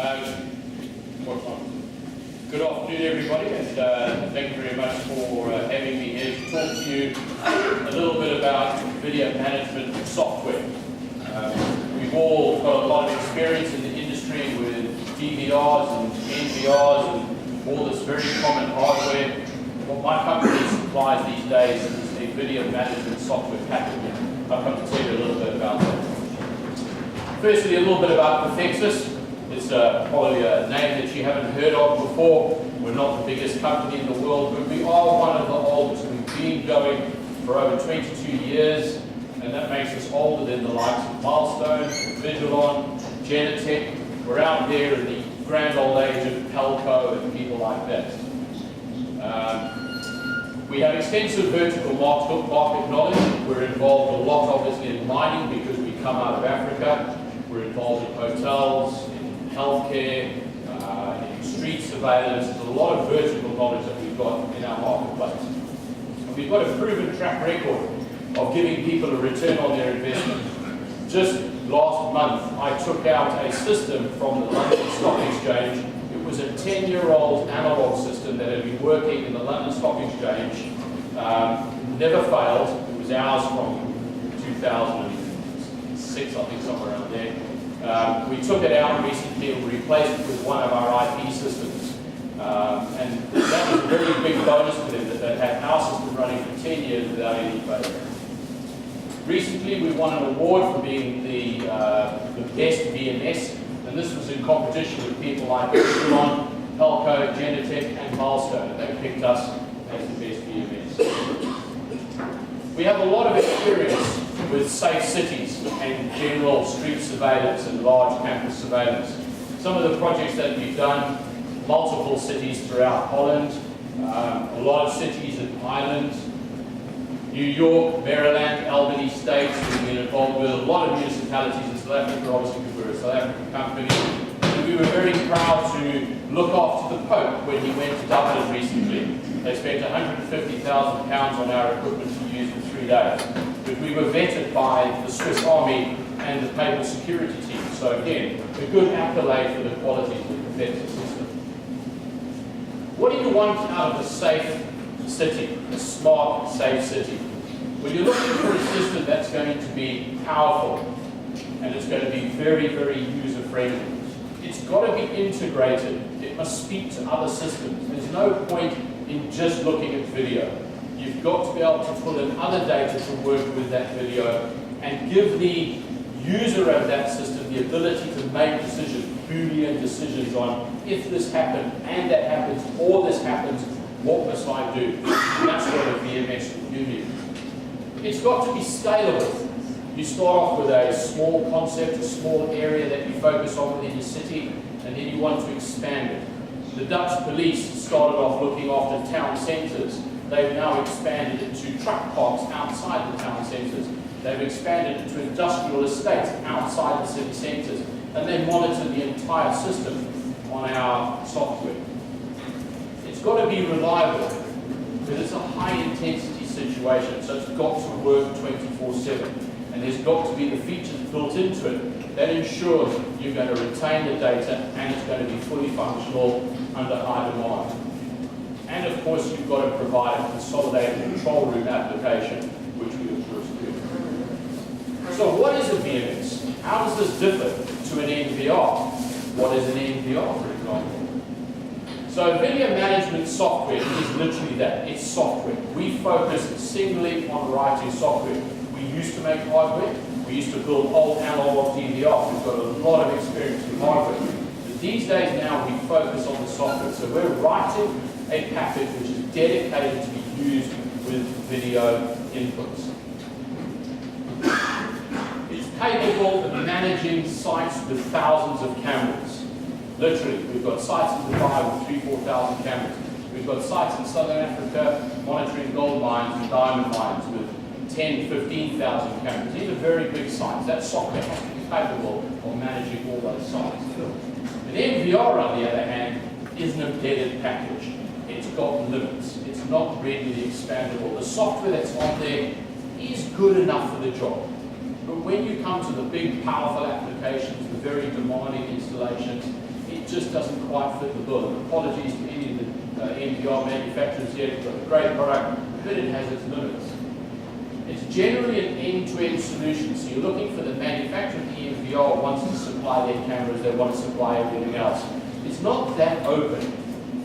Good afternoon, everybody, and thank you very much for having me here to talk to you a little bit about video management software. We've all got a lot of experience in the industry with DVRs and NVRs and all this very common hardware. What my company supplies these days is a video management software package. I'll come to tell you a little bit about that. Firstly, a little bit about Cathexis. It's probably a name that you haven't heard of before. We're not the biggest company in the world, but we are one of the oldest. We've been going for over 22 years, and that makes us older than the likes of Milestone, Vigilon, Genetech. We're out there in the grand old age of Pelco and people like that. We have extensive vertical market knowledge. We're involved a lot, obviously, in mining because we come out of Africa. We're involved in hotels, in healthcare, in street surveillance. There's a lot of vertical knowledge that we've got in our marketplace. And we've got a proven track record of giving people a return on their investment. Just last month, I took out a system from the London Stock Exchange. It was a 10-year-old analog system that had been working in the London Stock Exchange. Never failed. It was ours from 2006, I think, somewhere around there. We took it out recently and replaced it with one of our IP systems. And that was a very big bonus for them, that they had our system running for 10 years without any failure. Recently, we won an award for being the best VMS, and this was in competition with people like Hogyan, Pelco, Genetech, and Milestone, and they picked us as the best VMS. We have a lot of experience with safe cities and general street surveillance and large campus surveillance. Some of the projects that we've done, multiple cities throughout Holland, a lot of cities in Ireland, New York, Maryland, Albany states. We've been involved with a lot of municipalities in South Africa, obviously because we're a South African company. And we were very proud to look after the Pope when he went to Dublin recently. They spent £150,000 on our equipment to use for 3 days. But we were vetted by the Swiss Army and the Papal Security Team. So again, a good accolade for the quality of the Cathexis system. What do you want out of a safe city, a smart, safe city? Well, you're looking for a system that's going to be powerful and it's going to be very, very user-friendly. It's got to be integrated. It must speak to other systems. There's no point in just looking at video. You've got to be able to pull in other data to work with that video and give the user of that system the ability to make decisions, Boolean decisions on if this happened and that happens, or this happens, what must I do? And that's what a VMS will give you. It's got to be scalable. You start off with a small concept, a small area that you focus on within your city, and then you want to expand it. The Dutch police started off looking after town centres. They've now expanded into truck parks outside the town centres. They've expanded into industrial estates outside the city centres. And they monitor the entire system on our software. It's got to be reliable because it's a high-intensity situation, so it's got to work 24/7. And there's got to be the features built into it that ensures you're going to retain the data and it's going to be fully functional under high demand. And of course, you've got to provide a consolidated control room application, which we of course do. So what is a VMS? How does this differ to an NVR? What is an NVR, for example? So video management software is literally that. It's software. We focus singly on writing software. We used to make hardware. We used to build old analog DVRs. We've got a lot of experience in hardware. But these days now, we focus on the software. So we're writing a package which is dedicated to be used with video inputs. It's capable of managing sites with thousands of cameras. Literally, we've got sites in Dubai with 3,000–4,000 cameras. We've got sites in Southern Africa monitoring gold mines and diamond mines with 10–15,000 cameras. These are very big sites. That software has to be capable of managing all those sites. An NVR, on the other hand, is an embedded package. It's got limits. It's not readily expandable. The software that's on there is good enough for the job. But when you come to the big, powerful applications, the very demanding installations, it just doesn't quite fit the bill. And apologies to any of the NVR manufacturers here. It's got a great product, but it has its limits. It's generally an end-to-end solution. So you're looking for the manufacturer of the NVR wants to supply their cameras, they want to supply everything else. It's not that open.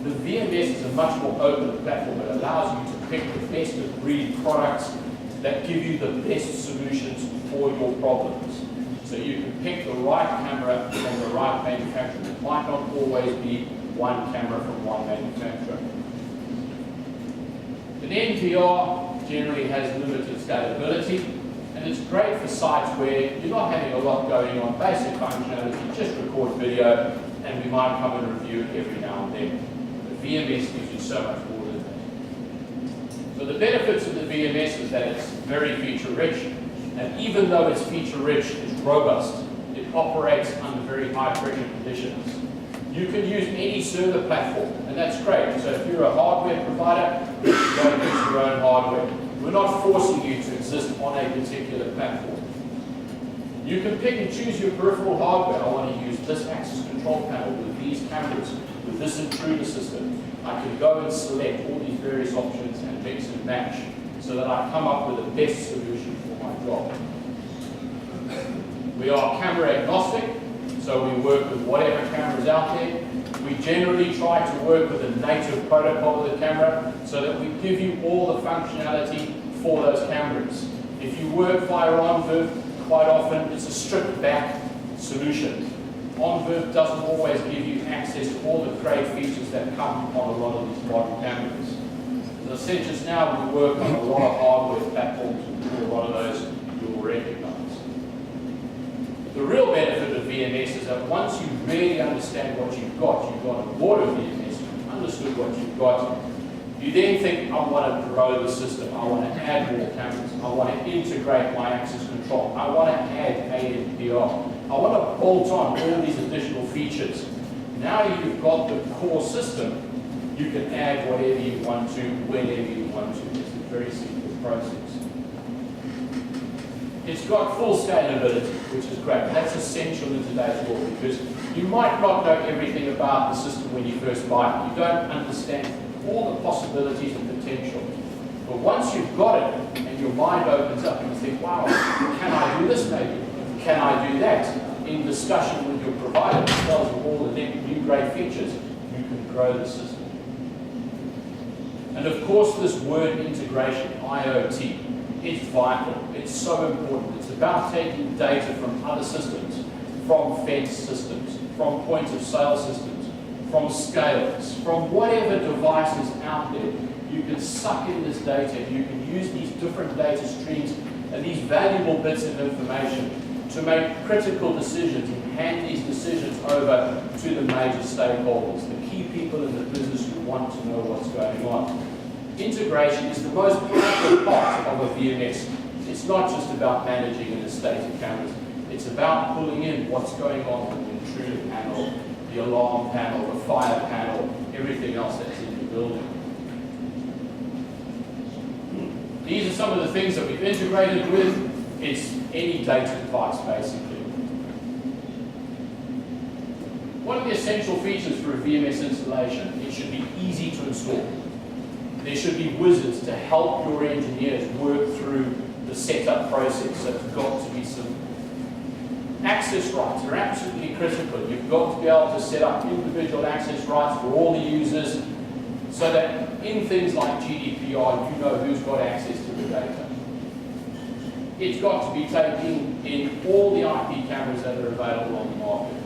The VMS is a much more open platform. It allows you to pick the best of breed products that give you the best solutions for your problems. So you can pick the right camera from the right manufacturer. It might not always be one camera from one manufacturer. An NVR generally has limited scalability, and it's great for sites where you're not having a lot going on, basic functionality, just record video, and we might come and review it every now and then. The VMS gives you so much more than that. So the benefits of the VMS is that it's very feature-rich, and even though it's feature-rich, it's robust. It operates under very high-pressure conditions. You can use any server platform, and that's great. So if you're a hardware provider, you go and use your own hardware. We're not forcing you to exist on a particular platform. You can pick and choose your peripheral hardware. I want to use this access control panel with these cameras, with this intruder system. I can go and select all these various options and mix and match so that I come up with the best solution for my job. We are camera agnostic, so we work with whatever camera is out there. We generally try to work with a native protocol of the camera so that we give you all the functionality for those cameras. If you work via OnViv, quite often it's a stripped back solution. OnViv doesn't always give you access to all the great features that come on a lot of these modern cameras. As I said just now, we work on a lot of hardware platforms, and a lot of those you'll recognize. The real benefit of VMS is that once you really understand what you've got on board of VMS, you've understood what you've got, you then think, I want to grow the system, I want to add more cameras, I want to integrate my access control, I want to add ANPR, I want to bolt on all these additional features. Now you've got the core system, you can add whatever you want to, whenever you want to. It's a very simple process. It's got full scalability, which is great. That's essential in today's world because you might not know everything about the system when you first buy it. You don't understand all the possibilities and potential. But once you've got it and your mind opens up and you think, wow, can I do this maybe? Can I do that? In discussion with your provider, which tells you all the new great features, you can grow the system. And of course, this word integration, IoT, is vital. It's so important. It's about taking data from other systems, from fence systems, from point of sale systems, from scales, from whatever devices out there. You can suck in this data. You can use these different data streams and these valuable bits of information to make critical decisions and hand these decisions over to the major stakeholders, the key people in the business who want to know what's going on. Integration is the most powerful part of a VMS. It's not just about managing an estate of cameras. It's about pulling in what's going on with the intruder panel, the alarm panel, the fire panel, everything else that's in the building. These are some of the things that we've integrated with. It's any data device, basically. One of the essential features for a VMS installation, it should be easy to install. There should be wizards to help your engineers work through the setup process, so it's got to be simple. Access rights are absolutely critical. You've got to be able to set up individual access rights for all the users so that in things like GDPR, you know who's got access to the data. It's got to be taken in all the IP cameras that are available on the market.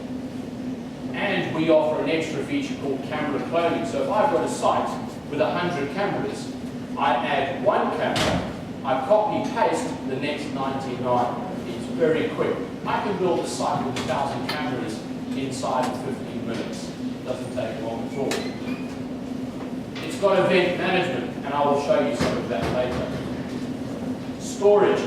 And we offer an extra feature called camera cloning. So if I've got a site with 100 cameras, I add one camera, I copy-paste the next 99. It's very quick. I can build a site with 1,000 cameras inside of 15 minutes. It doesn't take long at all. It's got event management, and I will show you some of that later. Storage.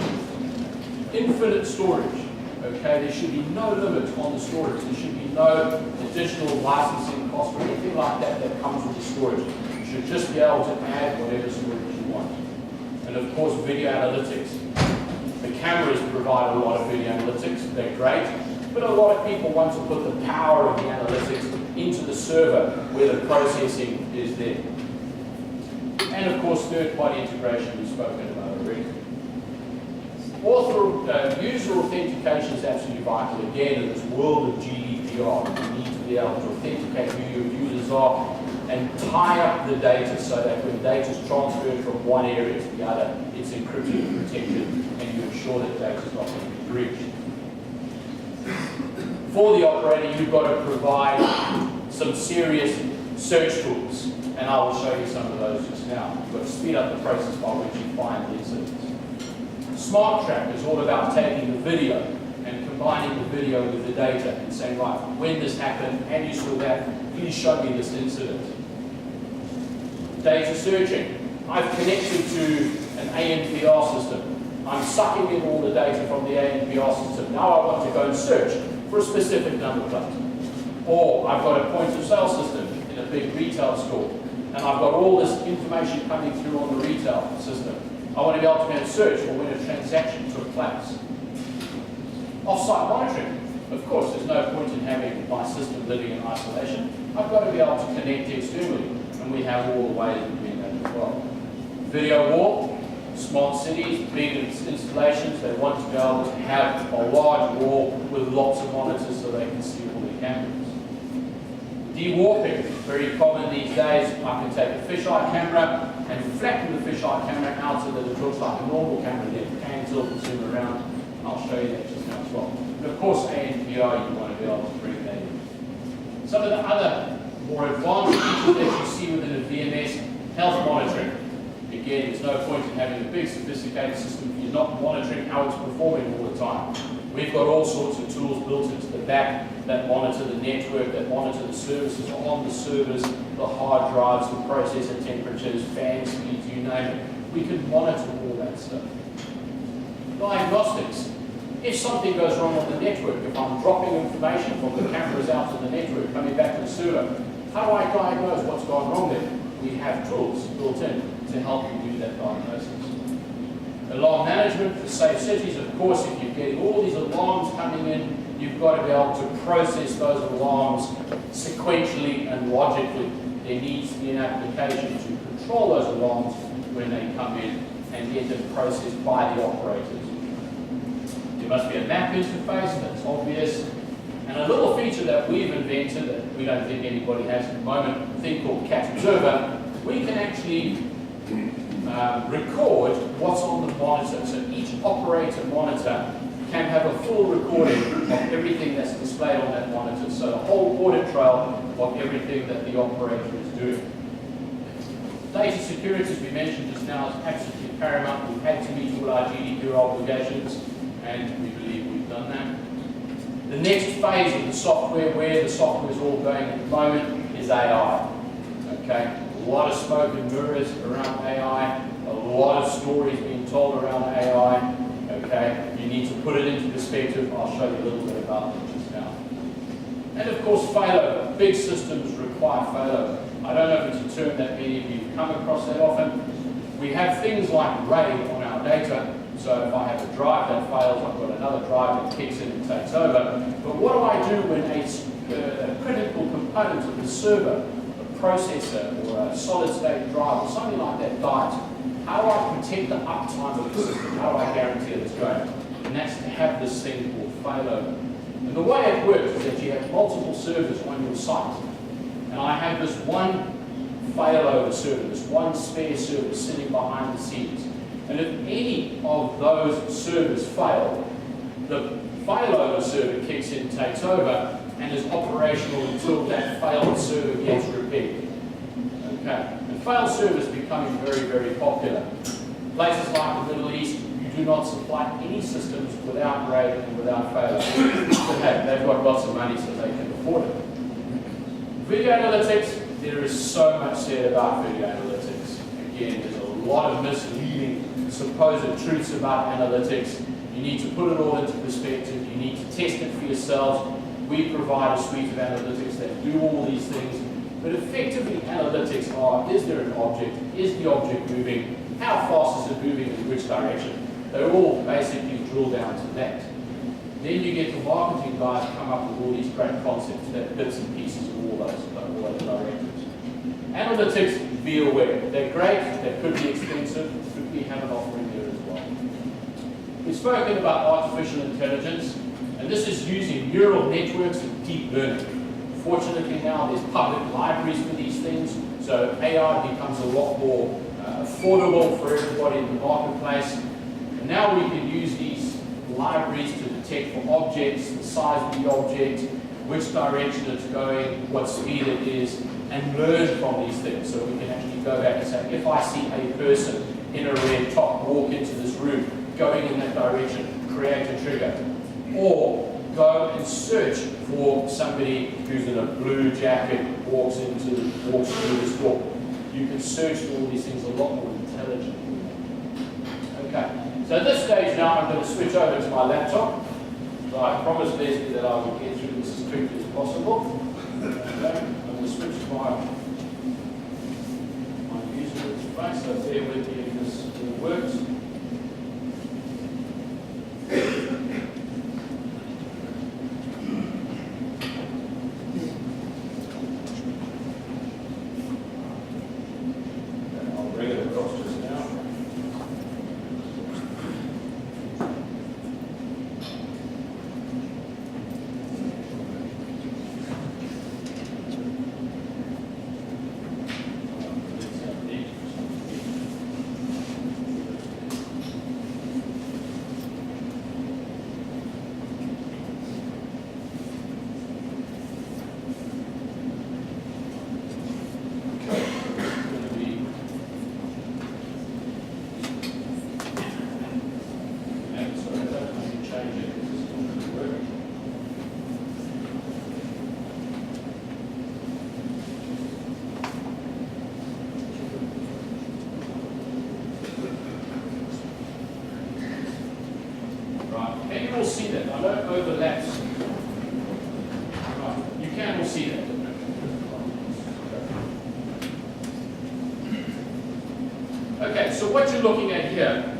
Infinite storage. Okay, there should be no limit on the storage. There should be no additional licensing cost or anything like that that comes with the storage. You should just be able to add whatever storage you want. And of course, video analytics. The cameras provide a lot of video analytics. They're great. But a lot of people want to put the power of the analytics into the server where the processing is there. And of course, third-party integration we've spoken about already. User authentication is absolutely vital. Again, in this world of GDPR, you need to be able to authenticate who your users are and tie up the data so that when data is transferred from one area to the other, it's encrypted and protected, and you ensure that data is not going to be breached. For the operator, you've got to provide some serious search tools, and I will show you some of those just now. You've got to speed up the process by which you find the incidents. Smart Track is all about taking the video and combining the video with the data and saying, right, when this happened and you saw that, please show me this incident. Data searching. I've connected to an ANPR system. I'm sucking in all the data from the ANPR system. Now I want to go and search for a specific number plate. Or I've got a point of sale system in a big retail store, and I've got all this information coming through on the retail system. I want to be able to go and search for when a transaction took place. Off-site monitoring. Of course, there's no point in having my system living in isolation. I've got to be able to connect externally, and we have all the ways of doing that as well. Video wall. Smart cities, big installations, they want to be able to have a large wall with lots of monitors so they can see all the cameras. De-warping, very common these days. I can take a fisheye camera and flatten the fisheye camera out so that it looks like a normal camera, then pan, tilt, and zoom around. I'll show you that just now as well. And of course, ANPR, you want to be able to bring that in. Some of the other more advanced features that you see within a VMS, health monitoring. Again, there's no point in having a big sophisticated system if you're not monitoring how it's performing all the time. We've got all sorts of tools built into the back that monitor the network, that monitor the services on the servers, the hard drives, the processor temperatures, fan speeds, you name it. We can monitor all that stuff. Diagnostics. If something goes wrong on the network, if I'm dropping information from the cameras out to the network, coming back to the server, how do I diagnose what's gone wrong there? We have tools built in to help you do that diagnosis. Alarm management for safe cities, of course, if you're getting all these alarms coming in, you've got to be able to process those alarms sequentially and logically. There needs to be an application to control those alarms when they come in and get them processed by the operators. There must be a map interface, that's obvious. And a little feature that we've invented that we don't think anybody has at the moment, a thing called Cat Observer, we can actually record what's on the monitor. So each operator monitor can have a full recording of everything that's displayed on that monitor. So the whole audit trail of everything that the operator is doing. Data security, as we mentioned just now, is absolutely paramount. We've had to meet all our GDPR obligations, and we believe we've done that. The next phase of the software, where the software is all going at the moment, is AI. Okay, a lot of smoke and mirrors around AI, a lot of stories being told around AI. Okay, you need to put it into perspective. I'll show you a little bit about that just now. And of course, failover. Big systems require failover. I don't know if it's a term that many of you come across that often. We have things like RAID on our data. So if I have a drive that fails, I've got another drive that kicks in and takes over. But what do I do when a critical component of the server, a processor or a solid-state drive or something like that dies? How do I protect the uptime of the system? How do I guarantee that it's going? And that's to have this thing called failover. And the way it works is that you have multiple servers on your site. And I have this one failover server, this one spare server sitting behind the scenes. And if any of those servers fail, the failover server kicks in, takes over, and is operational until that failed server gets repaired. Okay. And failed servers are becoming very, very popular. Places like the Middle East, you do not supply any systems without RAID and without failover. But hey, they've got lots of money so they can afford it. Video analytics, there is so much said about video analytics. Again, there's a lot of misleading supposed truths about analytics. You need to put it all into perspective. You need to test it for yourselves. We provide a suite of analytics that do all these things. But effectively, analytics are, is there an object? Is the object moving? How fast is it moving in which direction? They're all basically drill down to that. Then you get the marketing guys come up with all these great concepts, that bits and pieces of all those directives. Analytics, be aware. They're great, they could be expensive, could we have an offering there as well. We've spoken about artificial intelligence, and this is using neural networks and deep learning. Fortunately now there's public libraries for these things, so AI becomes a lot more affordable for everybody in the marketplace. And now we can use these libraries to detect for objects, the size of the object, which direction it's going, what speed it is, and learn from these things. So we can actually go back and say, if I see a person in a red top walk into this room, going in that direction, create a trigger. Or go and search for somebody who's in a blue jacket, walks through this door. You can search for all these things a lot more intelligently. Okay, so at this stage now I'm going to switch over to my laptop. So I promised Leslie that I would get through this as quickly as possible. Okay, I'm going to switch to my user interface, so bear with me if this all works. Can you all see that? I don't overlap. Right. You can all see that. Okay, so what you're looking at here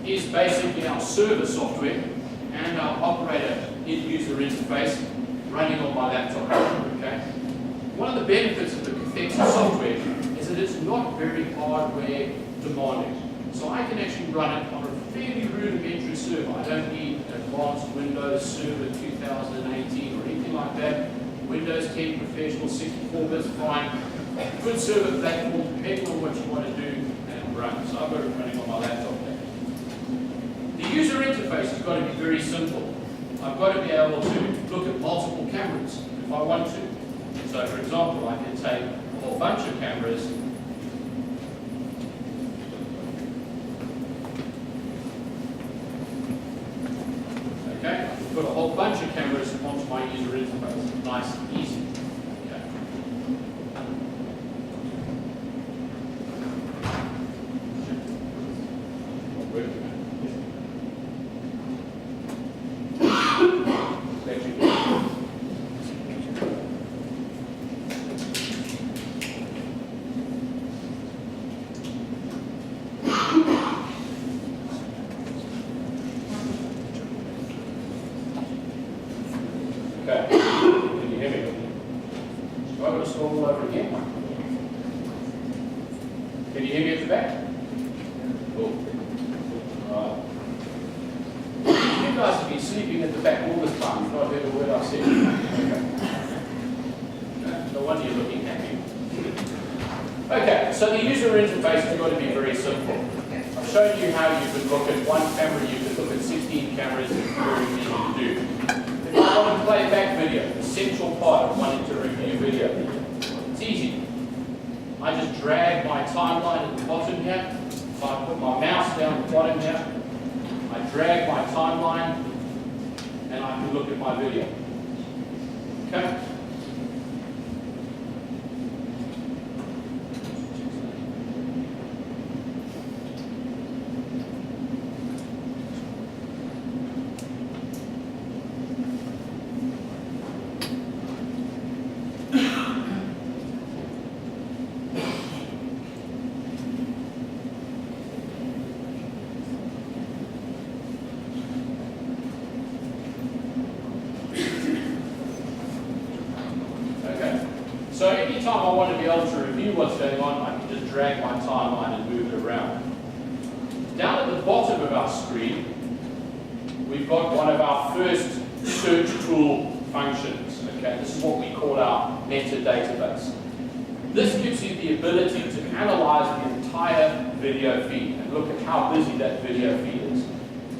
is basically our server software and our operator in-user interface running on my laptop. Okay. One of the benefits of the Cathexis software is that it's not very hardware demanding. So I can actually run it on a fairly rudimentary server. I don't need advanced Windows Server 2018 or anything like that. Windows 10 Professional 64 bits fine. Good server platform, depending on what you want to do and run. So I've got it running on my laptop there. The user interface has got to be very simple. I've got to be able to look at multiple cameras if I want to. So for example, I can take a whole bunch of cameras. Okay, I can put a whole bunch of cameras onto my user interface. Nice and easy. Okay. Okay, so the user interface has got to be very simple. I've shown you how you could look at one camera, you could look at 16 cameras, it's very easy to do. If I want to play back video, the central part of wanting to review video, it's easy. I just drag my timeline at the bottom here, so I put my mouse down the bottom here, I drag my timeline, and I can look at my video. Okay? anytime I want to be able to review what's going on, I can just drag my timeline and move it around. Down at the bottom of our screen, we've got one of our first search tool functions. Okay, this is what we call our meta database. This gives you the ability to analyze the entire video feed and look at how busy that video feed is.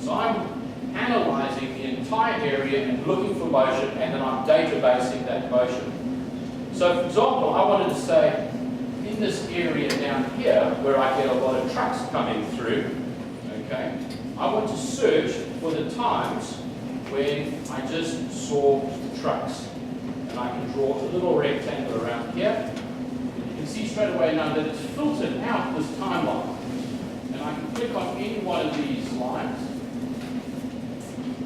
So I'm analyzing the entire area and looking for motion, and then I'm databasing that motion. So for example, I wanted to say, in this area down here, where I get a lot of trucks coming through, okay, I want to search for the times when I just saw the trucks. And I can draw a little rectangle around here. You can see straight away now that it's filtered out this timeline. And I can click on any one of these lines,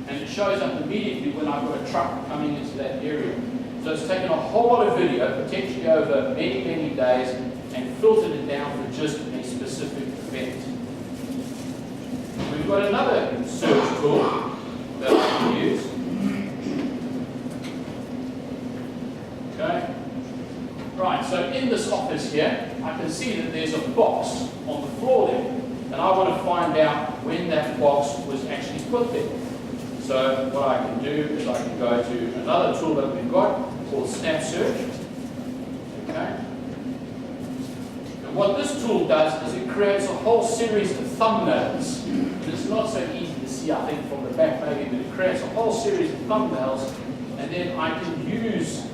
and it shows up immediately when I've got a truck coming into that area. So it's taken a whole lot of video, potentially over many, many days, and filtered it down for just a specific event. We've got another search tool that I can use. Okay. Right, so in this office here, I can see that there's a box on the floor there. And I want to find out when that box was actually put there. So what I can do is I can go to another tool that we've got called Snap Search. Okay. And what this tool does is it creates a whole series of thumbnails. And it's not so easy to see, I think, from the back maybe, but it creates a whole series of thumbnails, and then I can use,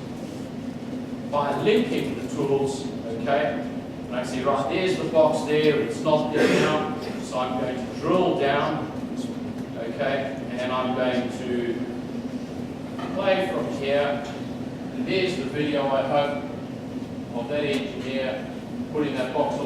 by linking the tools, okay, and I can see, right, there's the box there, it's not there now, so I'm going to drill down, okay, and I'm going to play from here, and there's the video, I hope, of that engineer putting that box